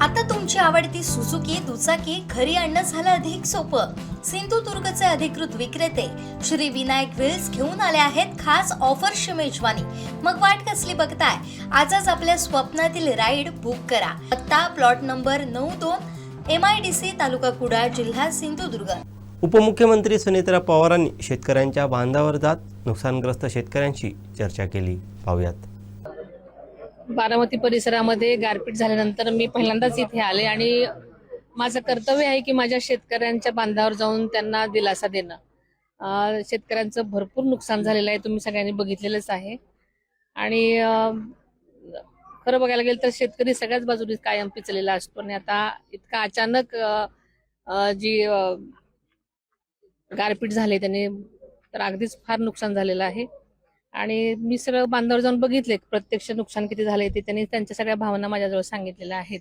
आता तुमची आवडती सुझुकी दुचाकी घरी आणणं झालं अधिक सोपं। सिंधुदुर्गचे अधिकृत विक्रेते श्री विनायक व्हील्स घेऊन आले आहेत खास ऑफरची मेजवानी। मग वाट कसली बघताय, आजच आपल्या स्वप्नातील राईड बुक करा। पत्ता प्लॉट नंबर 92 MIDC तालुका कुडाळ जिल्हा सिंधुदुर्ग। उपमुख्यमंत्री सुनेत्रा पवारांनी शेतकऱ्यांच्या बांधावर जात नुकसानग्रस्त शेतकऱ्यांशी चर्चा केली। पाहूयात। बारामती परिसरामध्ये गारपीट झाल्यानंतर मी पहिल्यांदाच इथे आले आणि माझं कर्तव्य आहे की माझ्या शेतकऱ्यांच्या बांधावर जाऊन त्यांना दिलासा देणं। शेतकऱ्यांचं भरपूर नुकसान झालेलं आहे, तुम्ही सगळ्यांनी बघितलेलंच आहे। आणि खरं बघायला गेलं तर शेतकरी सगळ्याच बाजूने कायम पिचलेला असतो आणि आता इतका अचानक जी गारपीट झाली त्याने तर अगदीच फार नुकसान झालेलं आहे। आणि मी सगळं बांधावर जाऊन बघितले प्रत्यक्ष नुकसान किती झाले ते त्यांनी त्यांच्या सगळ्या भावना माझ्याजवळ सांगितलेल्या आहेत।